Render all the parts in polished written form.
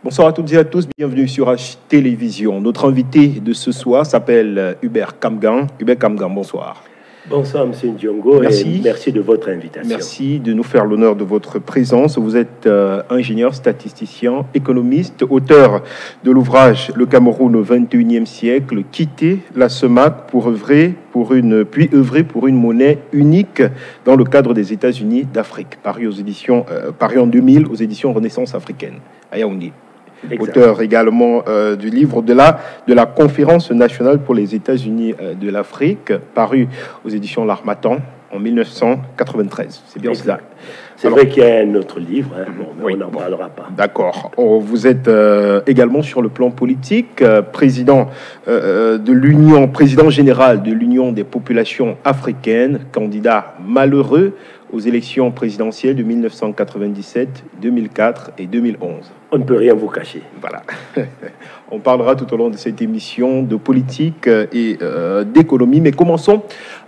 Bonsoir à toutes et à tous, bienvenue sur H Télévision. Notre invité de ce soir s'appelle Hubert Kamgan. Hubert Kamgan, bonsoir. Bonsoir, M. Ndiongo, merci. Et merci de votre invitation. Merci de nous faire l'honneur de votre présence. Vous êtes ingénieur, statisticien, économiste, auteur de l'ouvrage « Le Cameroun au XXIe siècle, quitter la CEMAC pour œuvrer pour une monnaie unique dans le cadre des États-Unis d'Afrique », paru en 2000 aux éditions Renaissance africaine à Yaoundé. Auteur également du livre de la Conférence nationale pour les États-Unis de l'Afrique, paru aux éditions L'Harmattan en 1993. C'est bien cela. C'est vrai qu'il y a un autre livre, hein, mais oui, on n'en parlera pas. D'accord. Vous êtes également sur le plan politique, président général de l'Union des populations africaines, candidat malheureux aux élections présidentielles de 1997, 2004 et 2011. On ne peut rien vous cacher. Voilà. On parlera tout au long de cette émission de politique et d'économie, mais commençons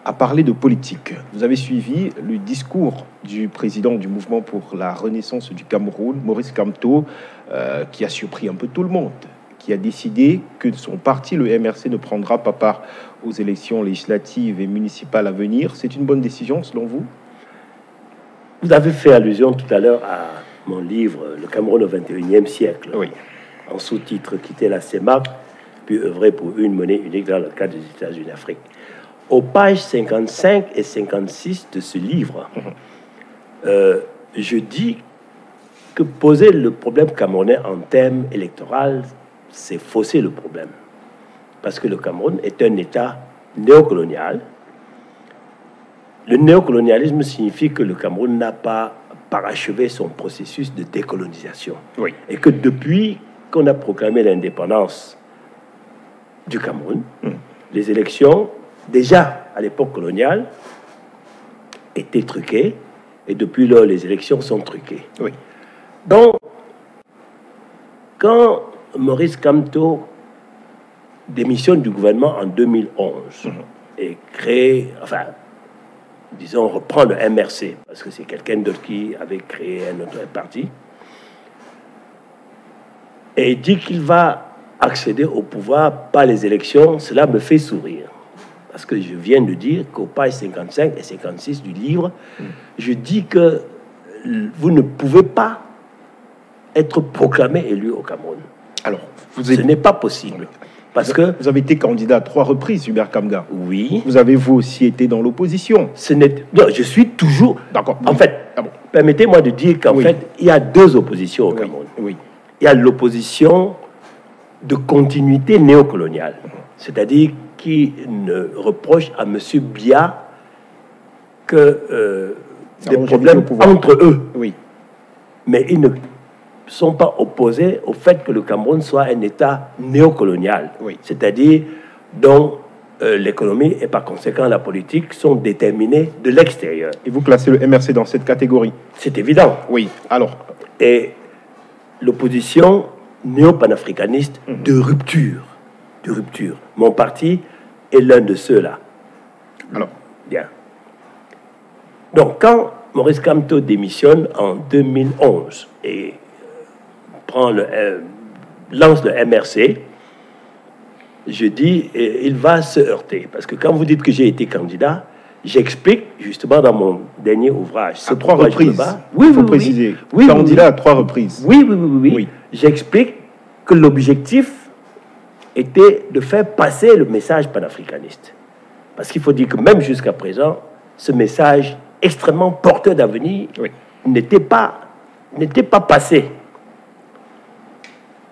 à parler de politique. Vous avez suivi le discours du président du mouvement pour la renaissance du Cameroun, Maurice Kamto, qui a surpris un peu tout le monde, qui a décidé que son parti, le MRC, ne prendra pas part aux élections législatives et municipales à venir. C'est une bonne décision, selon vous? Vous avez fait allusion tout à l'heure à mon livre « Le Cameroun au XXIe siècle ». Oui. En sous-titre « Quitter la CEMAC, puis œuvrer pour une monnaie unique dans le cadre des États-Unis d'Afrique ». Aux pages 55 et 56 de ce livre, je dis que poser le problème camerounais en termes électoraux, c'est fausser le problème. Parce que le Cameroun est un État néocolonial. Le néocolonialisme signifie que le Cameroun n'a pas parachevé son processus de décolonisation. Oui. Et que depuis qu'on a proclamé l'indépendance du Cameroun, les élections, déjà à l'époque coloniale, étaient truquées, et depuis lors, les élections sont truquées. Oui. Donc, quand Maurice Kamto démissionne du gouvernement en 2011 et crée, disons, reprend le MRC, parce que c'est quelqu'un d'autre qui avait créé un autre parti, et dit qu'il va accéder au pouvoir par les élections, cela me fait sourire. Parce que je viens de dire qu'aux pages 55 et 56 du livre, je dis que vous ne pouvez pas être proclamé élu au Cameroun. Alors, ce n'est pas possible. Parce que vous avez été candidat à 3 reprises, Hubert Kamgan. Oui. Vous avez vous aussi été dans l'opposition. Non, je suis toujours. D'accord. En fait, permettez-moi de dire qu'en fait, il y a 2 oppositions au Cameroun. Oui. Il y a l'opposition de continuité néocoloniale, c'est-à-dire qui ne reproche à M. Biya que des problèmes entre eux. Oui. Mais ils ne sont pas opposés au fait que le Cameroun soit un État néocolonial, c'est-à-dire dont l'économie et par conséquent la politique sont déterminées de l'extérieur. Et vous classez le MRC dans cette catégorie? C'est évident. Oui, alors. Et l'opposition néo-panafricaniste de rupture. Mon parti est l'un de ceux-là. Alors. Bien. Donc, quand Maurice Kamto démissionne en 2011 et lance le MRC, je dis, il va se heurter. Parce que quand vous dites que j'ai été candidat, j'explique justement dans mon dernier ouvrage. À 3 reprises. Oui, il faut préciser. Oui, candidat à 3 reprises. Oui. J'explique que l'objectif était de faire passer le message panafricaniste. Parce qu'il faut dire que même jusqu'à présent, ce message extrêmement porteur d'avenir n'était pas passé.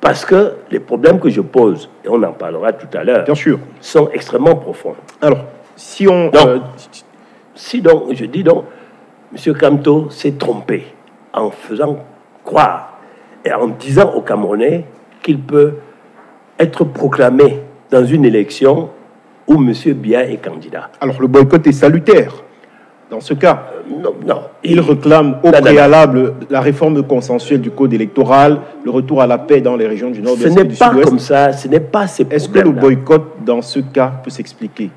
Parce que les problèmes que je pose, et on en parlera tout à l'heure, bien sûr, sont extrêmement profonds. Alors, si on... je dis donc, M. Kamto s'est trompé en faisant croire et en disant aux Camerounais qu'il peut être proclamé dans une élection où M. Biya est candidat. Alors, le boycott est salutaire. Dans ce cas, non. Il réclame au préalable la réforme consensuelle du code électoral, le retour à la paix dans les régions du Nord, ce n'est pas comme ça, ce n'est pas ces problèmes. Est-ce que le boycott, dans ce cas, peut s'expliquer?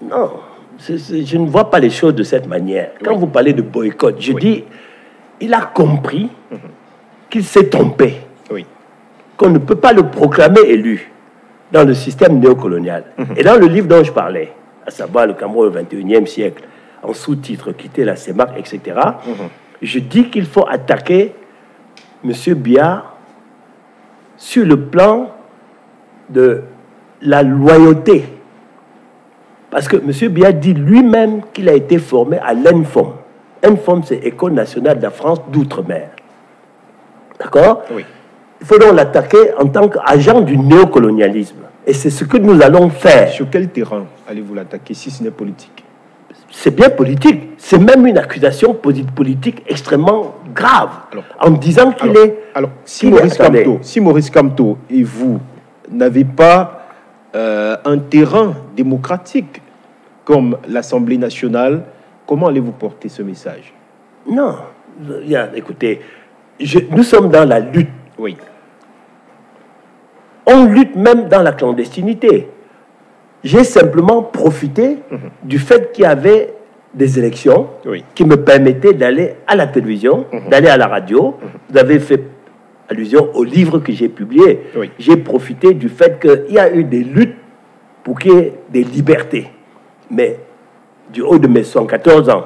Non, je ne vois pas les choses de cette manière. Quand vous parlez de boycott, je dis, il a compris qu'il s'est trompé. Oui. qu'on ne peut pas le proclamer élu dans le système néocolonial. Et dans le livre dont je parlais, à savoir le Cameroun au XXIe siècle, en sous-titre, quitter la CEMAC, etc., je dis qu'il faut attaquer M. Biya sur le plan de la loyauté. Parce que M. Biya dit lui-même qu'il a été formé à l'ENFOM. ENFOM, c'est École nationale de la France d'outre-mer. D'accord? Oui. Il faut donc l'attaquer en tant qu'agent du néocolonialisme. Et c'est ce que nous allons faire. Sur quel terrain allez-vous l'attaquer si ce n'est politique? C'est bien politique. C'est même une accusation politique extrêmement grave. Alors, en disant qu'il est... Alors, si Maurice Kamto et vous n'avez pas un terrain démocratique comme l'Assemblée nationale, comment allez-vous porter ce message? Non. Écoutez, nous sommes dans la lutte. Oui. On lutte même dans la clandestinité. J'ai simplement profité du fait qu'il y avait des élections qui me permettaient d'aller à la télévision, d'aller à la radio. Vous avez fait allusion au livre que j'ai publié. Oui. J'ai profité du fait qu'il y a eu des luttes pour qu'il y ait des libertés. Mais du haut de mes 114 ans,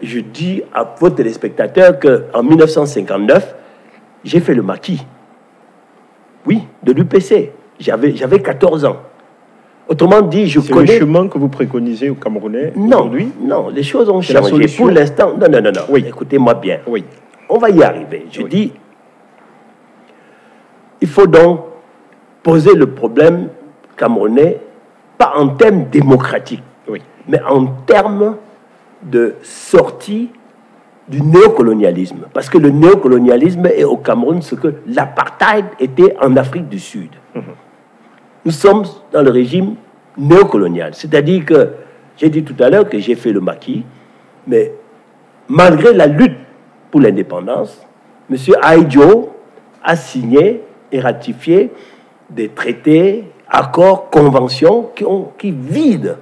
je dis à vos téléspectateurs qu'en 1959, j'ai fait le maquis. Oui, de l'UPC. J'avais 14 ans. Autrement dit, je connais... C'est le chemin que vous préconisez aux Camerounais aujourd'hui? Non, les choses ont changé. Pour l'instant, non. Oui. Écoutez-moi bien. Oui. On va y arriver. Je dis, il faut donc poser le problème camerounais, pas en termes démocratiques, mais en termes de sortie du néocolonialisme. Parce que le néocolonialisme est au Cameroun ce que l'apartheid était en Afrique du Sud. Nous sommes dans le régime néocolonial. C'est-à-dire que, j'ai dit tout à l'heure que j'ai fait le maquis, mais malgré la lutte pour l'indépendance, M. Aïdjo a signé et ratifié des traités, accords, conventions qui vident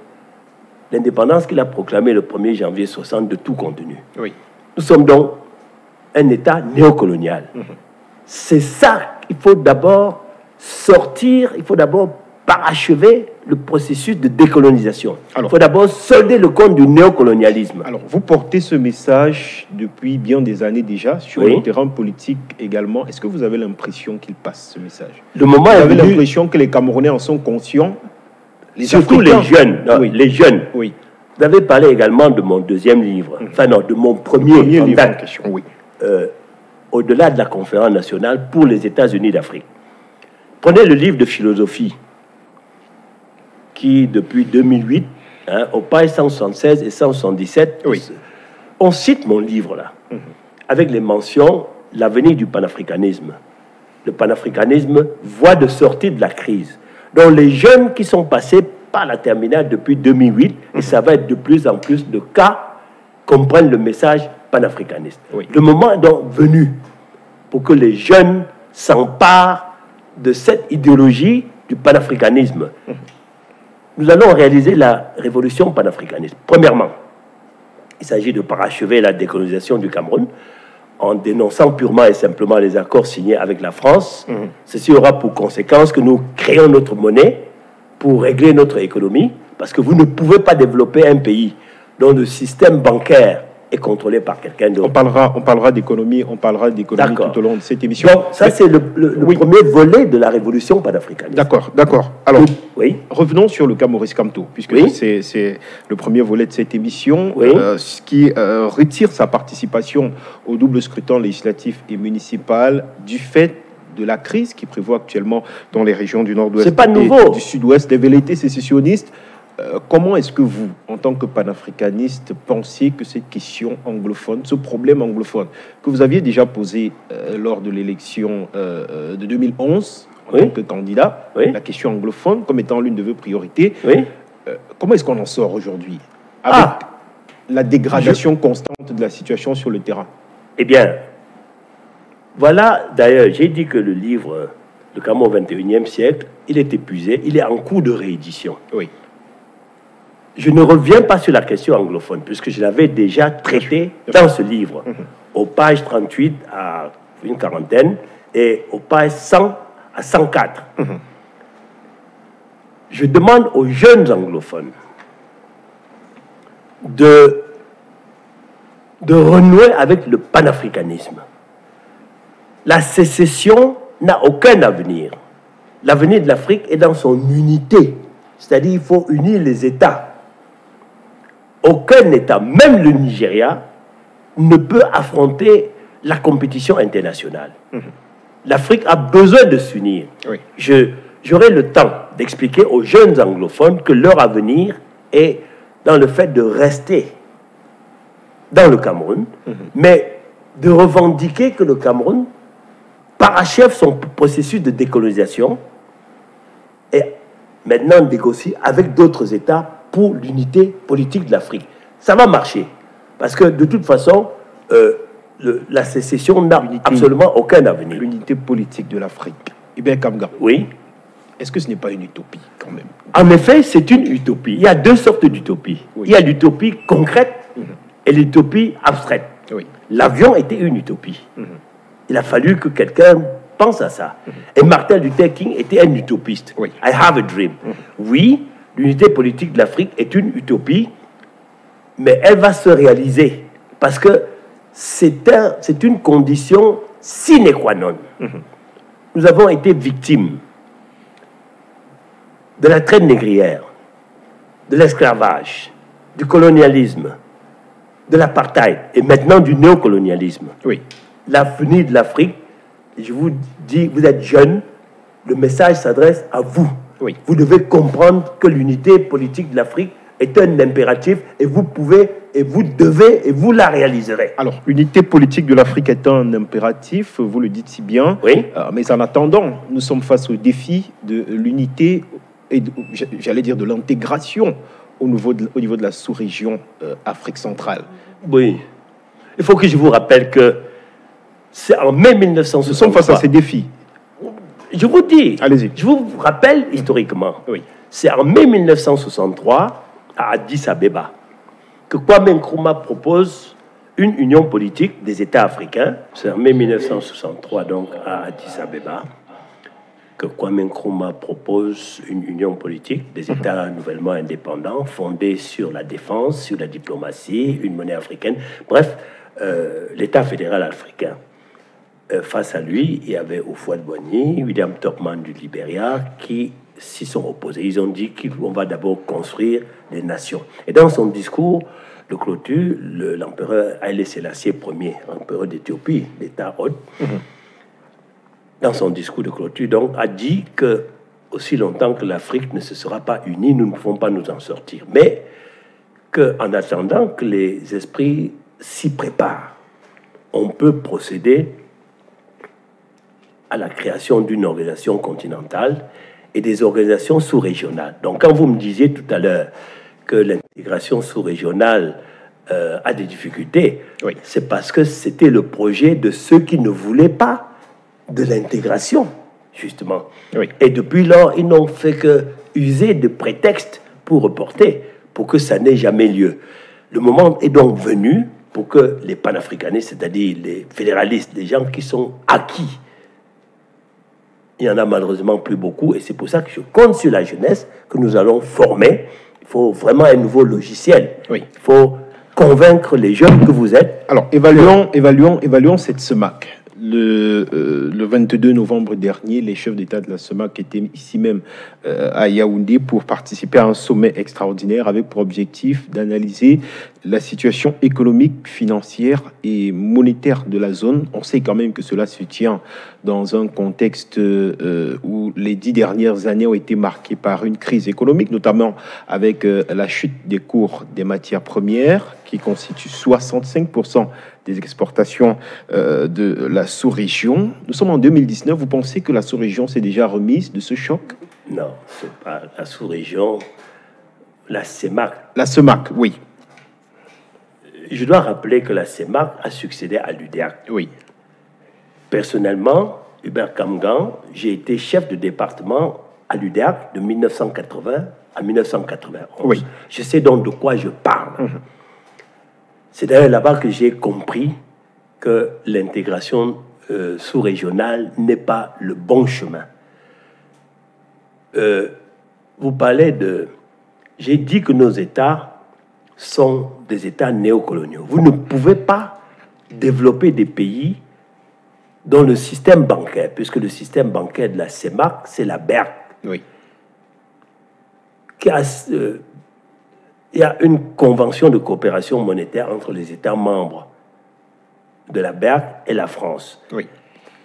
l'indépendance qu'il a proclamée le 1er janvier 60 de tout contenu. Oui. Nous sommes donc un État néocolonial. C'est ça qu'il faut d'abord sortir, il faut d'abord parachever le processus de décolonisation. Il faut d'abord solder le compte du néocolonialisme. Alors, vous portez ce message depuis bien des années déjà, sur le terrain politique également. Est-ce que vous avez l'impression qu'il passe, ce message? Vous avez l'impression que les Camerounais en sont conscients? Surtout les jeunes. Les jeunes. Oui. Vous avez parlé également de mon deuxième livre, enfin non, de mon premier livre en question. Oui. Au-delà de la conférence nationale pour les États-Unis d'Afrique. Prenez le livre de philosophie qui, depuis 2008, aux pages 176 et 177, on cite mon livre là, avec les mentions « L'avenir du panafricanisme ». Le panafricanisme, voie de sortie de la crise. Donc les jeunes qui sont passés par la terminale depuis 2008, et ça va être de plus en plus de cas, comprennent le message panafricaniste. Le moment est donc venu pour que les jeunes s'emparent de cette idéologie du panafricanisme. Nous allons réaliser la révolution panafricaniste. Premièrement, il s'agit de parachever la décolonisation du Cameroun en dénonçant purement et simplement les accords signés avec la France. Ceci aura pour conséquence que nous créons notre monnaie pour régler notre économie, parce que vous ne pouvez pas développer un pays dont le système bancaire est contrôlé par quelqu'un d'autre. On parlera d'économie, tout au long de cette émission. Donc, ça, c'est le premier volet de la révolution panafricaniste. D'accord. Alors, revenons sur le cas Maurice Kamto, puisque c'est le premier volet de cette émission, ce qui retire sa participation au double scrutin législatif et municipal du fait de la crise qui prévoit actuellement dans les régions du nord-ouest et du sud-ouest, des velléités sécessionnistes. Comment est-ce que vous, en tant que panafricaniste, pensez que cette question anglophone, ce problème anglophone, que vous aviez déjà posé lors de l'élection de 2011 en tant que candidat, la question anglophone comme étant l'une de vos priorités, comment est-ce qu'on en sort aujourd'hui avec la dégradation constante de la situation sur le terrain? Eh bien, voilà, d'ailleurs, j'ai dit que le livre, Le Cameroun au XXIe siècle, il est épuisé, il est en cours de réédition. Je ne reviens pas sur la question anglophone, puisque je l'avais déjà traité dans ce livre, aux pages 38 à une quarantaine, et aux pages 100 à 104. Je demande aux jeunes anglophones de renouer avec le panafricanisme. La sécession n'a aucun avenir. L'avenir de l'Afrique est dans son unité. C'est-à-dire qu'il faut unir les États. Aucun État, même le Nigeria, ne peut affronter la compétition internationale. L'Afrique a besoin de s'unir. Oui. J'aurai le temps d'expliquer aux jeunes anglophones que leur avenir est dans le fait de rester dans le Cameroun, mais de revendiquer que le Cameroun parachève son processus de décolonisation et maintenant négocie avec d'autres États pour l'unité politique de l'Afrique. Ça va marcher, parce que de toute façon, la sécession n'a absolument aucun avenir. L'unité politique de l'Afrique. Eh bien, Kamga, oui. Est-ce que ce n'est pas une utopie, quand même? En effet, c'est une utopie. Il y a deux sortes d'utopies. Oui. Il y a l'utopie concrète et l'utopie abstraite. Oui. L'avion était une utopie. Il a fallu que quelqu'un pense à ça. Et Martin Luther King était un utopiste. Oui. I have a dream. Oui, l'unité politique de l'Afrique est une utopie, mais elle va se réaliser parce que c'est une condition sine qua non. Nous avons été victimes de la traite négrière, de l'esclavage, du colonialisme, de l'apartheid et maintenant du néocolonialisme. Oui. L'avenir de l'Afrique, je vous dis, vous êtes jeunes, le message s'adresse à vous. Oui. Vous devez comprendre que l'unité politique de l'Afrique est un impératif et vous pouvez, et vous devez, et vous la réaliserez. Alors, l'unité politique de l'Afrique est un impératif, vous le dites si bien. Oui. Mais en attendant, nous sommes face au défi de l'unité et j'allais dire de l'intégration au niveau de la sous-région Afrique centrale. Oui. Il faut que je vous rappelle que c'est en mai 1963. Nous sommes face à ces défis. Je vous dis. Allez-y. Je vous rappelle historiquement. Oui. C'est en mai 1963, à Addis Abeba, que Kwame Nkrumah propose une union politique des États africains. C'est en mai 1963, donc, à Addis Abeba, que Kwame Nkrumah propose une union politique des États nouvellement indépendants, fondée sur la défense, sur la diplomatie, une monnaie africaine. Bref, l'État fédéral africain. Face à lui, il y avait Houphouët-Boigny, William Tubman du Libéria, qui s'y sont opposés. Ils ont dit qu'on va d'abord construire des nations. Et dans son discours de clôture, l'empereur Haïlé Sélassié Ier, empereur d'Éthiopie, l'État hôte, dans son discours de clôture, donc, a dit que aussi longtemps que l'Afrique ne se sera pas unie, nous ne pouvons pas nous en sortir. Mais qu'en attendant que les esprits s'y préparent, on peut procéder à la création d'une organisation continentale et des organisations sous-régionales. Donc, quand vous me disiez tout à l'heure que l'intégration sous-régionale a des difficultés, oui, c'est parce que c'était le projet de ceux qui ne voulaient pas de l'intégration, justement. Oui. Et depuis lors, ils n'ont fait que user de prétextes pour reporter, pour que ça n'ait jamais lieu. Le moment est donc venu pour que les panafricanistes, c'est-à-dire les fédéralistes, les gens qui sont acquis, il n'y en a malheureusement plus beaucoup, et c'est pour ça que je compte sur la jeunesse que nous allons former. Il faut vraiment un nouveau logiciel. Oui. Il faut convaincre les jeunes que vous êtes. Alors, évaluons cette SEMAC. Le 22 novembre dernier, les chefs d'État de la SEMAC étaient ici même à Yaoundé pour participer à un sommet extraordinaire avec pour objectif d'analyser la situation économique, financière et monétaire de la zone. On sait quand même que cela se tient dans un contexte où les 10 dernières années ont été marquées par une crise économique, notamment avec la chute des cours des matières premières qui constituent 65% des exportations de la sous-région. Nous sommes en 2019. Vous pensez que la sous-région s'est déjà remise de ce choc? Non, c'est pas la sous-région. La CEMAC. La CEMAC, oui. Je dois rappeler que la CEMAC a succédé à l'UDEAC. Oui. Personnellement, Hubert Kamgan, j'ai été chef de département à l'UDEAC de 1980 à 1991. Oui. Je sais donc de quoi je parle. C'est d'ailleurs là-bas que j'ai compris que l'intégration sous-régionale n'est pas le bon chemin. vous parlez de... J'ai dit que nos États sont des États néocoloniaux. Vous ne pouvez pas développer des pays dont le système bancaire, puisque le système bancaire de la CEMAC, c'est la BERC. Oui. Il y a une convention de coopération monétaire entre les États membres de la BERC et la France. Oui.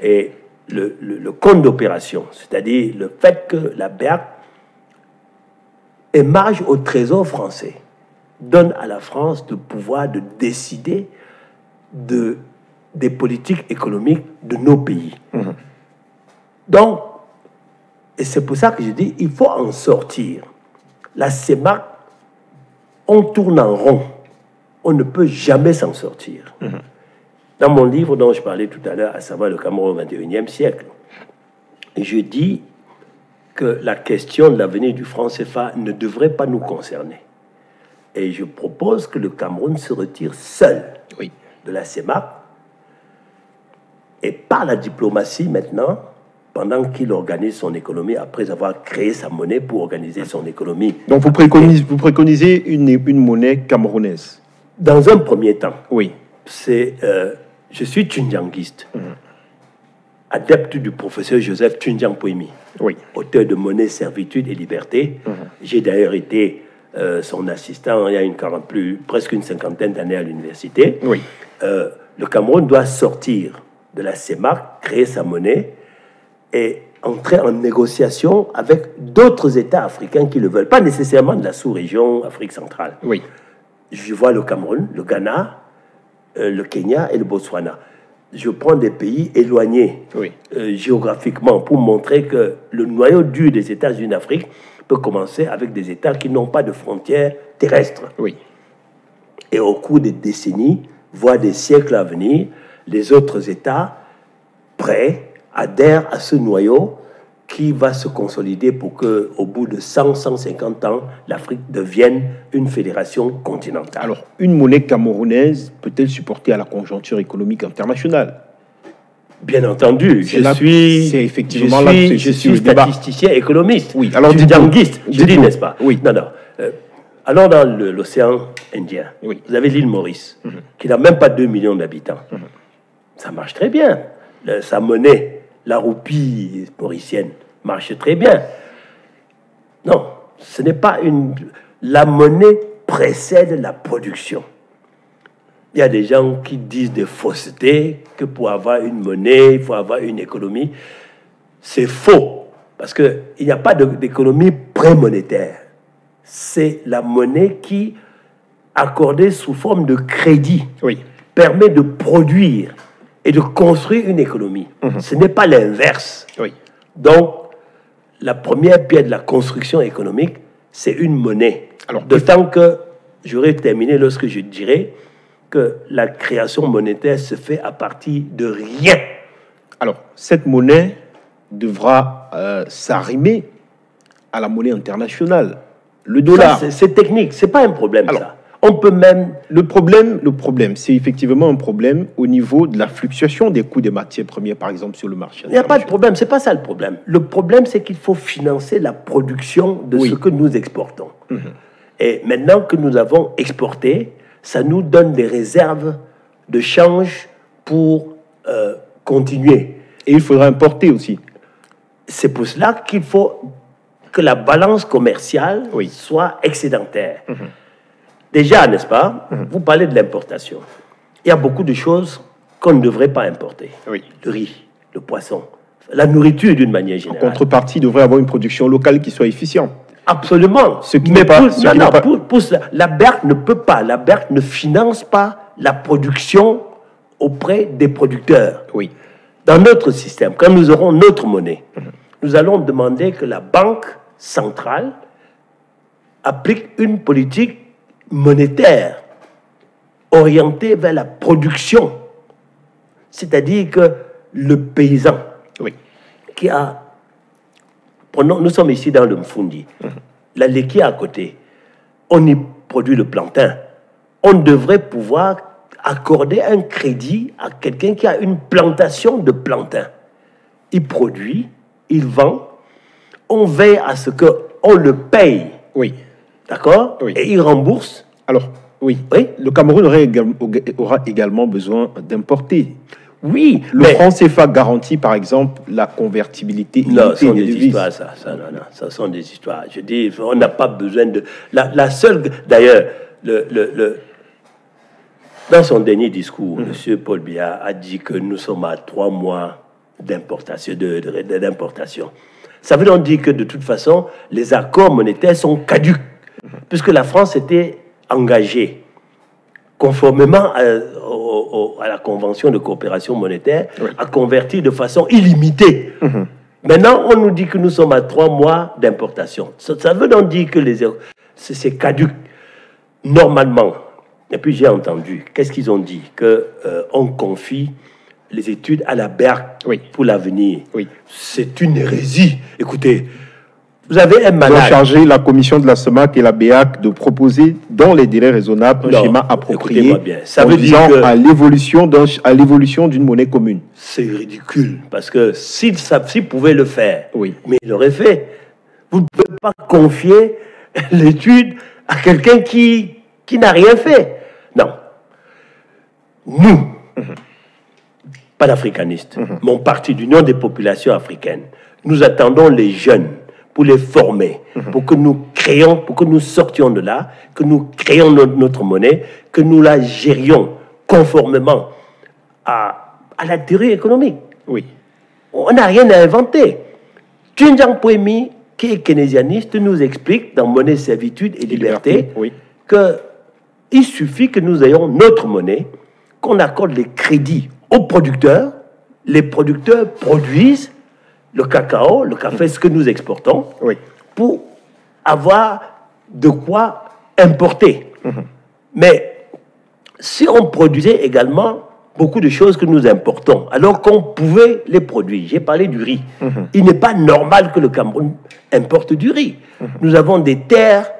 Et le compte d'opération, c'est-à-dire le fait que la BERC émarge au Trésor français, donne à la France le pouvoir de décider des politiques économiques de nos pays. Donc, et c'est pour ça que je dis, il faut en sortir. La CEMAC, on tourne en rond. On ne peut jamais s'en sortir. Dans mon livre dont je parlais tout à l'heure, à savoir le Cameroun au XXIe siècle, je dis que la question de l'avenir du franc CFA ne devrait pas nous concerner. Et je propose que le Cameroun se retire seul de la CEMAC et par la diplomatie maintenant, pendant qu'il organise son économie, après avoir créé sa monnaie pour organiser son économie. Donc vous préconisez une monnaie camerounaise? Dans un premier temps. Oui. Je suis tundianguiste, adepte du professeur Joseph Tundiang Poimi, auteur de Monnaie, Servitude et Liberté. J'ai d'ailleurs été son assistant il y a presque une cinquantaine d'années à l'université. Le Cameroun doit sortir de la CEMAC, créer sa monnaie et entrer en négociation avec d'autres États africains qui le veulent, pas nécessairement de la sous-région Afrique centrale. Je vois le Cameroun, le Ghana, le Kenya et le Botswana. Je prends des pays éloignés géographiquement pour montrer que le noyau dur des États-Unis d'Afrique peut commencer avec des États qui n'ont pas de frontières terrestres. Et au cours des décennies, voire des siècles à venir, les autres États prêts adhèrent à ce noyau qui va se consolider pour que, au bout de 100-150 ans, l'Afrique devienne une fédération continentale. Alors, une monnaie camerounaise peut-elle supporter à la conjoncture économique internationale? Bien entendu, je suis statisticien économiste. Alors tundianguiste, je dis, n'est-ce pas? Non. Alors, dans l'océan Indien, vous avez l'île Maurice, qui n'a même pas 2 millions d'habitants. Ça marche très bien. Sa monnaie, la roupie mauricienne, marche très bien. Non, ce n'est pas une... La monnaie précède la production. Il y a des gens qui disent des faussetés, que pour avoir une monnaie, il faut avoir une économie. C'est faux, parce qu'il n'y a pas d'économie prémonétaire. C'est la monnaie qui, accordée sous forme de crédit, permet de produire et de construire une économie. Ce n'est pas l'inverse. Donc, la première pierre de la construction économique, c'est une monnaie. D'autant que j'aurais terminé lorsque je dirais que la création monétaire se fait à partir de rien. Alors, cette monnaie devra s'arrimer à la monnaie internationale. Le dollar. C'est technique, c'est pas un problème. Alors, ça. On peut même... Le problème, c'est effectivement un problème au niveau de la fluctuation des coûts des matières premières, par exemple, sur le marché. Il n'y a pas de problème, c'est pas ça le problème. Le problème, c'est qu'il faut financer la production de ce que nous exportons. Et maintenant que nous avons exporté, ça nous donne des réserves de change pour continuer. Et il faudra importer aussi. C'est pour cela qu'il faut que la balance commerciale soit excédentaire. Déjà, n'est-ce pas, vous parlez de l'importation. Il y a beaucoup de choses qu'on ne devrait pas importer. Le riz, le poisson, la nourriture d'une manière générale. En contrepartie, il devrait avoir une production locale qui soit efficiente. Absolument. Ce qui n'est pas... La BERC ne peut pas, la BERC ne finance pas la production auprès des producteurs. Dans notre système, quand nous aurons notre monnaie, nous allons demander que la Banque centrale applique une politique monétaire orientée vers la production. C'est-à-dire que le paysan qui a... Nous sommes ici dans le Mfundi. La Leki à côté, on y produit le plantain. On devrait pouvoir accorder un crédit à quelqu'un qui a une plantation de plantain. Il produit, il vend. on veille à ce qu'on le paye. Oui. D'accord? Oui. Et il rembourse. Alors, oui. Oui. Le Cameroun aura également besoin d'importer. Oui. Le franc CFA garantit, par exemple, la convertibilité Non, ce sont des des devises. histoires, ça. Non, ça sont des histoires. Je dis, on n'a pas besoin de... La seule... D'ailleurs, dans son dernier discours, M. Paul Biya a dit que nous sommes à 3 mois d'importation. Ça veut donc dire que, de toute façon, les accords monétaires sont caducs, puisque la France était engagée, conformément à la Convention de coopération monétaire, à convertir de façon illimitée. Maintenant, on nous dit que nous sommes à 3 mois d'importation. Ça veut donc dire que c'est caduc, normalement. Et puis j'ai entendu, qu'est-ce qu'ils ont dit? Qu'on confie les études à la BEAC pour l'avenir. Oui. C'est une hérésie. Écoutez, vous avez un malade. Ils ont chargé la commission de la SEMAC et la BEAC de proposer, dans les délais raisonnables, un schéma approprié bien. Ça veut dire à l'évolution d'une monnaie commune. C'est ridicule, parce que s'ils pouvaient le faire, oui, mais ils l'auraient fait. Vous ne pouvez pas confier l'étude à quelqu'un qui n'a rien fait. Non. Nous, panafricanistes, mon parti d'Union des populations africaines, nous attendons les jeunes pour les former, pour que nous créions, pour que nous sortions de là, que nous créions notre monnaie, que nous la gérions conformément à la théorie économique. Oui. On n'a rien à inventer. Tunjang Poemi, qui est keynésianiste, nous explique dans Monnaie, Servitude et Liberté, qu'il suffit que nous ayons notre monnaie, qu'on accorde les crédits aux producteurs, les producteurs produisent le cacao, le café, ce que nous exportons, pour avoir de quoi importer. Mais si on produisait également beaucoup de choses que nous importons, alors qu'on pouvait les produire. J'ai parlé du riz. Il n'est pas normal que le Cameroun importe du riz. Nous avons des terres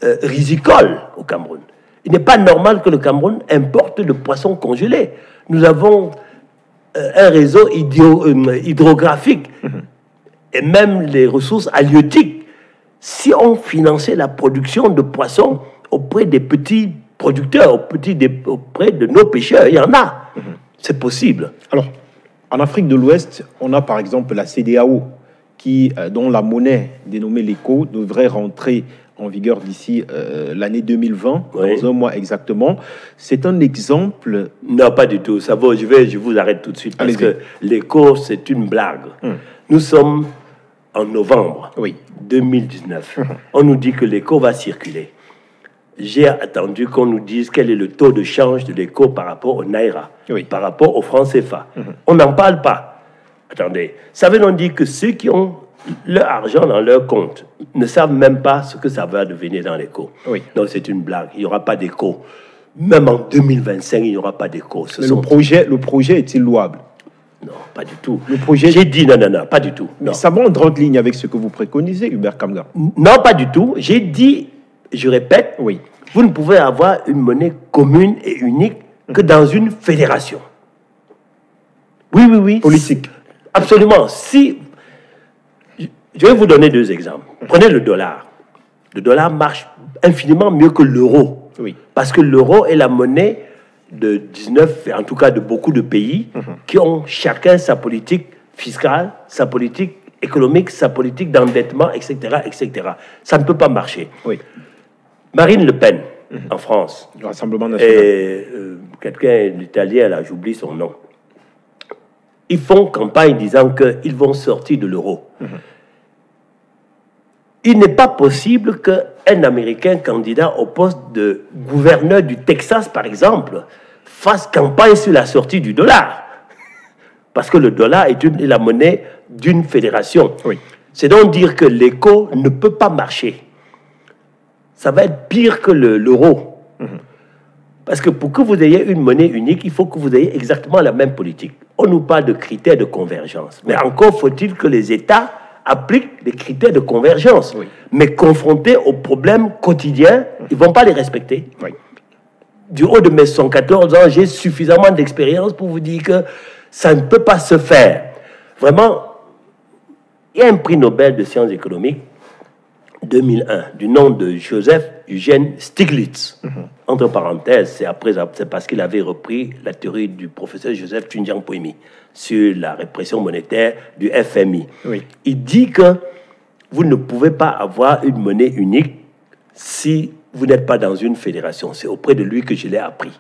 rizicoles au Cameroun. Il n'est pas normal que le Cameroun importe le poisson congelé. Nous avons un réseau hydrographique et même les ressources halieutiques. Si on finançait la production de poissons auprès des petits producteurs, auprès de nos pêcheurs, il y en a. C'est possible. Alors, en Afrique de l'Ouest, on a par exemple la CEDEAO, dont la monnaie dénommée l'ECO devrait rentrer en vigueur d'ici l'année 2020, dans un mois exactement. C'est un exemple... Non, pas du tout. Ça va, je vous arrête tout de suite, parce que l'ECO, c'est une blague. Nous sommes en novembre 2019. On nous dit que l'ECO va circuler. J'ai attendu qu'on nous dise quel est le taux de change de l'ECO par rapport au Naira, par rapport au franc CFA. On n'en parle pas. Attendez, ça veut donc dire que ceux qui ont leur argent dans leur compte ne savent même pas ce que ça va devenir dans l'ECO. Donc c'est une blague, il n'y aura pas d'ECO. Même en 2025, il n'y aura pas d'ECO. Le projet est-il louable? Non, pas du tout. Le projet... J'ai dit non, pas du tout. Mais ça va en droite ligne avec ce que vous préconisez, Hubert Kamga? Non, pas du tout. J'ai dit... Je répète, vous ne pouvez avoir une monnaie commune et unique que dans une fédération. Oui. Politique. Absolument. Si, je vais vous donner 2 exemples. Prenez le dollar. Le dollar marche infiniment mieux que l'euro. Parce que l'euro est la monnaie de 19, en tout cas de beaucoup de pays, qui ont chacun sa politique fiscale, sa politique économique, sa politique d'endettement, etc., etc. Ça ne peut pas marcher. Marine Le Pen, en France, le Rassemblement national, et quelqu'un d'italien, là, j'oublie son nom, ils font campagne disant qu'ils vont sortir de l'euro. Il n'est pas possible qu'un Américain candidat au poste de gouverneur du Texas, par exemple, fasse campagne sur la sortie du dollar. Parce que le dollar est la monnaie d'une fédération. C'est donc dire que l'ECO ne peut pas marcher. Ça va être pire que l'euro. Parce que pour que vous ayez une monnaie unique, il faut que vous ayez exactement la même politique. On nous parle de critères de convergence. Mais encore faut-il que les États appliquent les critères de convergence. Mais confrontés aux problèmes quotidiens, ils ne vont pas les respecter. Du haut de mes 114 ans, j'ai suffisamment d'expérience pour vous dire que ça ne peut pas se faire. Vraiment, Il y a un prix Nobel de sciences économiques 2001 du nom de Joseph Eugène Stiglitz. Entre parenthèses, c'est parce qu'il avait repris la théorie du professeur Joseph Tunjiang Poimi sur la répression monétaire du FMI. Oui. Il dit que vous ne pouvez pas avoir une monnaie unique si vous n'êtes pas dans une fédération. C'est auprès de lui que je l'ai appris.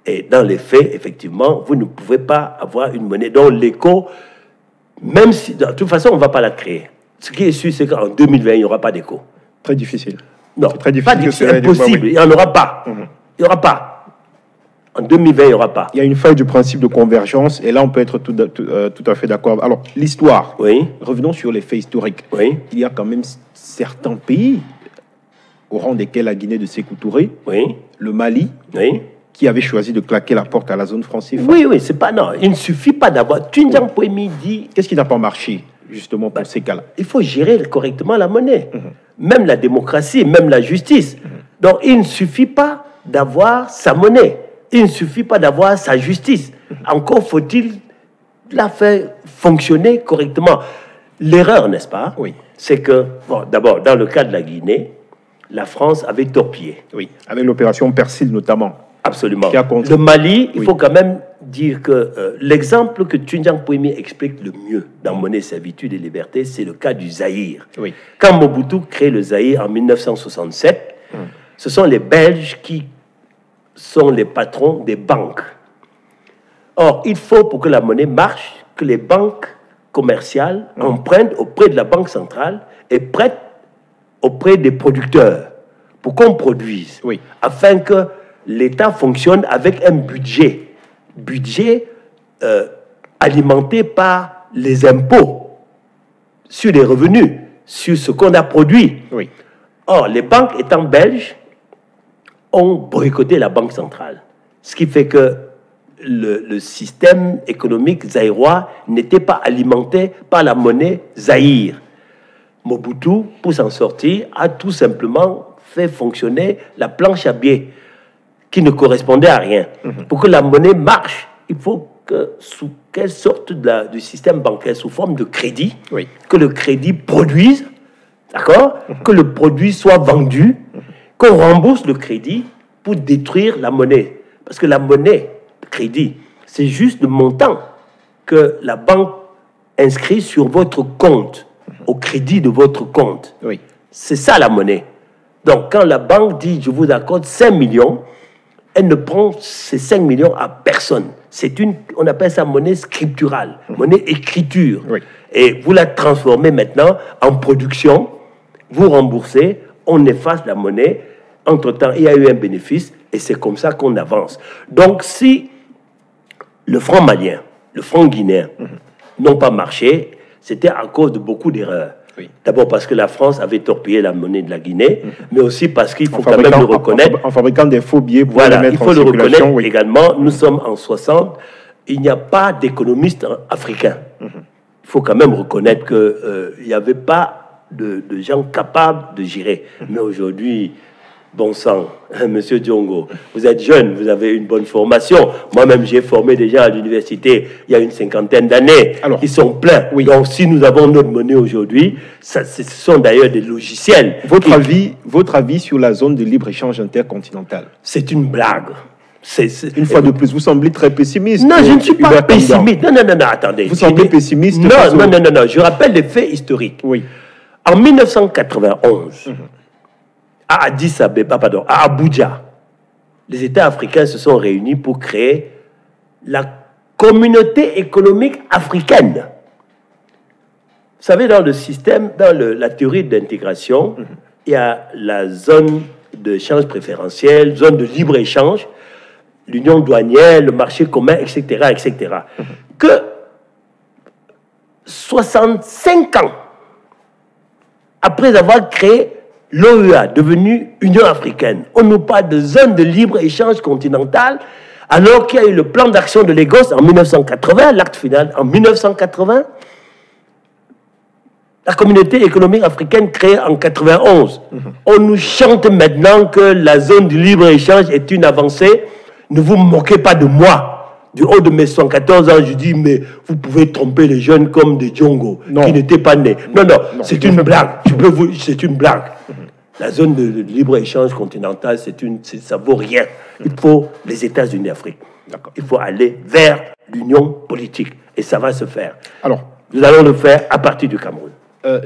Et dans les faits, effectivement, vous ne pouvez pas avoir une monnaie dont l'écho, même si, de toute façon, on ne va pas la créer. Ce qui est sûr, c'est qu'en 2020, il n'y aura pas d'écho. Très difficile. Non, très difficile. C'est impossible. Il n'y en aura pas. Il n'y aura pas. En 2020, il n'y aura pas. Il y a une faille du principe de convergence, et là, on peut être tout à fait d'accord. Alors, l'histoire. Oui. Revenons sur les faits historiques. Oui. Il y a quand même certains pays, au rang desquels la Guinée de Sékou Touré, oui. le Mali, oui. qui avait choisi de claquer la porte à la zone franc CFA. Oui, oui, c'est pas... Non, il ne suffit pas d'avoir... Tunjiang Poimi dit... Qu'est-ce qui n'a pas marché, justement, pour ces cas-là? Il faut gérer correctement la monnaie. Même la démocratie, même la justice. Donc, il ne suffit pas d'avoir sa monnaie. Il ne suffit pas d'avoir sa justice. Encore faut-il la faire fonctionner correctement. L'erreur, n'est-ce pas? Oui. C'est que, bon, d'abord, dans le cas de la Guinée, la France avait torpillé. Oui, avec l'opération Persil notamment. Absolument. Le Mali, il faut quand même dire que l'exemple que Tunjiang Poimi explique le mieux dans Monnaie, Servitude et Liberté, c'est le cas du Zaïre. Oui. Quand Mobutu crée le Zaïre en 1967, ce sont les Belges qui sont les patrons des banques. Or, il faut, pour que la monnaie marche, que les banques commerciales empruntent auprès de la Banque centrale et prêtent auprès des producteurs pour qu'on produise, afin que l'État fonctionne avec un budget alimenté par les impôts sur les revenus, sur ce qu'on a produit. Oui. Or, les banques étant belges ont boycotté la Banque centrale, ce qui fait que le système économique zaïrois n'était pas alimenté par la monnaie Zaïre. Mobutu, pour s'en sortir, a tout simplement fait fonctionner la planche à billets qui ne correspondait à rien. Pour que la monnaie marche, il faut qu'elle sorte du système bancaire sous forme de crédit, que le crédit produise, d'accord, que le produit soit vendu, qu'on rembourse le crédit pour détruire la monnaie. Parce que la monnaie, le crédit, c'est juste le montant que la banque inscrit sur votre compte, au crédit de votre compte. Oui. C'est ça la monnaie. Donc, quand la banque dit « je vous accorde 5 millions », elle ne prend ces 5 millions à personne. On appelle ça monnaie scripturale, monnaie écriture. Oui. Et vous la transformez maintenant en production, vous remboursez, on efface la monnaie. Entre-temps, il y a eu un bénéfice et c'est comme ça qu'on avance. Donc, si le franc malien, le franc guinéen n'ont pas marché, c'était à cause de beaucoup d'erreurs. Oui. D'abord parce que la France avait torpillé la monnaie de la Guinée, mais aussi parce qu'il faut quand même le reconnaître. En fabriquant des faux billets pour voilà, les mettre il faut en le circulation. reconnaître également. Nous sommes en 60. Il n'y a pas d'économistes africains. Il faut quand même reconnaître qu'il n'y avait pas de gens capables de gérer. Mais aujourd'hui, bon sang, Monsieur Diongo, vous êtes jeune, vous avez une bonne formation. Moi-même, j'ai formé des gens à l'université il y a une 50aine d'années. Ils sont pleins. Oui. Donc, si nous avons notre monnaie aujourd'hui, ce sont d'ailleurs des logiciels. Votre avis sur la zone de libre-échange intercontinentale? C'est une blague. Une fois de plus, vous semblez très pessimiste. Non, je ne suis pas pessimiste. Non, attendez. Vous semblez pessimiste? Non, je rappelle les faits historiques. Oui. En 1991, à Abuja, les États africains se sont réunis pour créer la communauté économique africaine. Vous savez, dans le système, dans la théorie d'intégration, il y a la zone d'échange préférentiel, zone de libre-échange, l'union douanière, le marché commun, etc., etc. Que 65 ans après avoir créé l'OEA, devenue Union africaine, on nous parle de zone de libre-échange continentale, alors qu'il y a eu le plan d'action de Lagos en 1980, l'acte final en 1980, la communauté économique africaine créée en 91. On nous chante maintenant que la zone du libre-échange est une avancée. Ne vous moquez pas de moi. Du haut de mes 114 ans, je dis, mais vous pouvez tromper les jeunes comme des Djongo, qui n'étaient pas nés. Non, c'est une blague. C'est une blague. La zone de libre-échange continental, ça vaut rien. Il faut les États-Unis d'Afrique. Il faut aller vers l'union politique. Et ça va se faire. Alors, nous allons le faire à partir du Cameroun.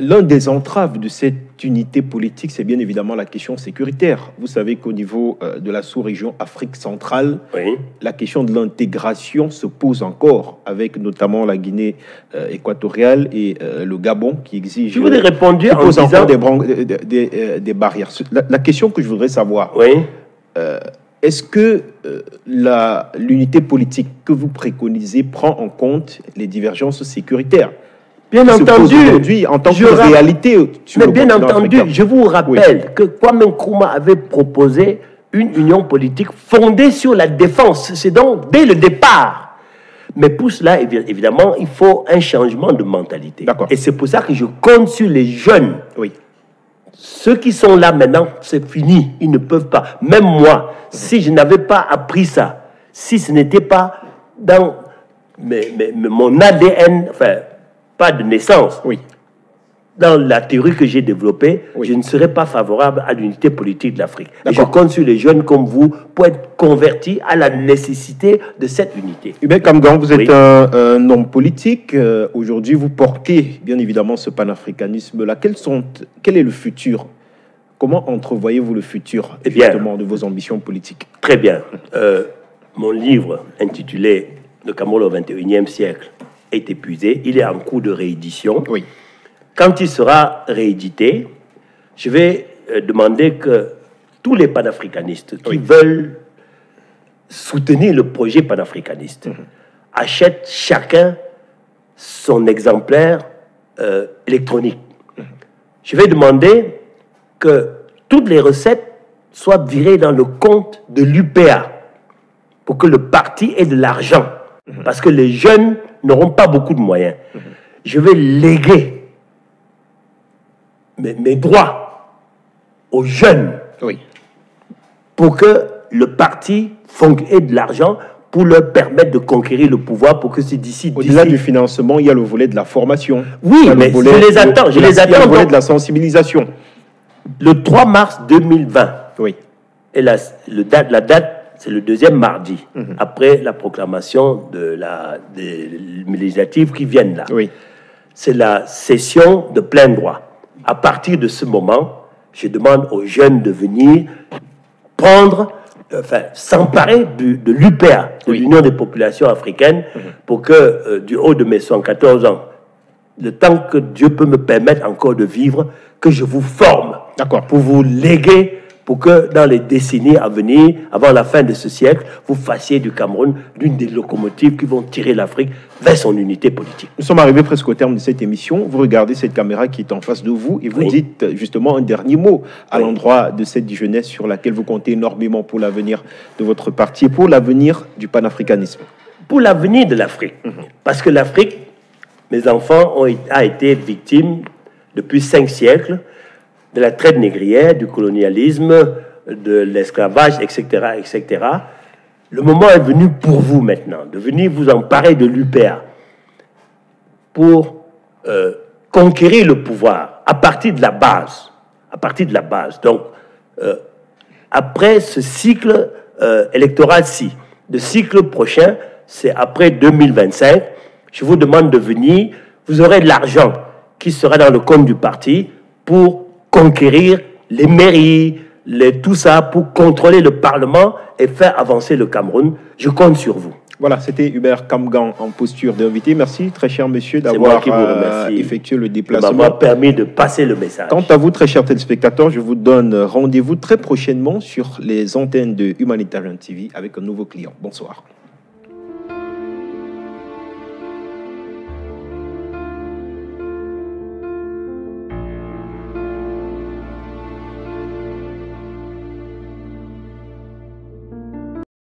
L'un des entraves de cette unité politique, c'est bien évidemment la question sécuritaire. Vous savez qu'au niveau de la sous-région Afrique centrale, la question de l'intégration se pose encore, avec notamment la Guinée équatoriale et le Gabon qui exigent... Je vous ai répondu en disant... encore des barrières. La question que je voudrais savoir, est-ce que l'unité politique que vous préconisez prend en compte les divergences sécuritaires? Bien entendu, aujourd'hui en tant que réalité. Mais bien entendu, je vous rappelle que Kwame Nkrumah avait proposé une union politique fondée sur la défense. C'est donc dès le départ. Mais pour cela, évidemment, il faut un changement de mentalité. Et c'est pour ça que je compte sur les jeunes. Ceux qui sont là maintenant, c'est fini. Ils ne peuvent pas. Même moi, si je n'avais pas appris ça, si ce n'était pas dans mon ADN, enfin, pas de naissance, dans la théorie que j'ai développée, je ne serais pas favorable à l'unité politique de l'Afrique. Et je compte sur les jeunes comme vous pour être convertis à la nécessité de cette unité. Hubert Kamgang, vous êtes un homme politique. Aujourd'hui, vous portez bien évidemment ce panafricanisme-là. Quel est le futur? Comment entrevoyez-vous le futur justement de vos ambitions politiques? Très bien. Mon livre intitulé « Le Cameroun au XXIe siècle » est épuisé. Il est en cours de réédition. Quand il sera réédité, je vais demander que tous les panafricanistes qui veulent soutenir le projet panafricaniste achètent chacun son exemplaire électronique. Je vais demander que toutes les recettes soient virées dans le compte de l'UPA pour que le parti ait de l'argent. Parce que les jeunes n'auront pas beaucoup de moyens. Je vais léguer mes droits aux jeunes pour que le parti ait de l'argent pour leur permettre de conquérir le pouvoir pour que c'est d'ici... Au-delà du financement, il y a le volet de la formation. Oui, mais je les attends. Il y a le volet de la sensibilisation. Le 3 mars 2020, et la date, c'est le deuxième mardi, après la proclamation des législatives qui viennent là. C'est la session de plein droit. À partir de ce moment, je demande aux jeunes de venir s'emparer de l'UPA, de l'Union des populations africaines, pour que, du haut de mes 114 ans, le temps que Dieu peut me permettre encore de vivre, que je vous forme pour vous léguer, pour que dans les décennies à venir, avant la fin de ce siècle, vous fassiez du Cameroun l'une des locomotives qui vont tirer l'Afrique vers son unité politique. Nous sommes arrivés presque au terme de cette émission. Vous regardez cette caméra qui est en face de vous et vous dites justement un dernier mot à l'endroit de cette jeunesse sur laquelle vous comptez énormément pour l'avenir de votre parti et pour l'avenir du panafricanisme. Pour l'avenir de l'Afrique. Parce que l'Afrique, mes enfants, a été victime depuis 5 siècles de la traite négrière, du colonialisme, de l'esclavage, etc., etc. Le moment est venu pour vous maintenant, de venir vous emparer de l'UPA pour conquérir le pouvoir à partir de la base. À partir de la base. Donc, après ce cycle électoral-ci, le cycle prochain, c'est après 2025, je vous demande de venir, vous aurez de l'argent qui sera dans le compte du parti pour conquérir les mairies, tout ça, pour contrôler le Parlement et faire avancer le Cameroun. Je compte sur vous. Voilà, c'était Hubert Kamgang en posture d'invité. Merci, très cher monsieur, d'avoir effectué le déplacement. Ça m'a permis de passer le message. Quant à vous, très chers téléspectateurs, je vous donne rendez-vous très prochainement sur les antennes de Humanitarian TV avec un nouveau client. Bonsoir.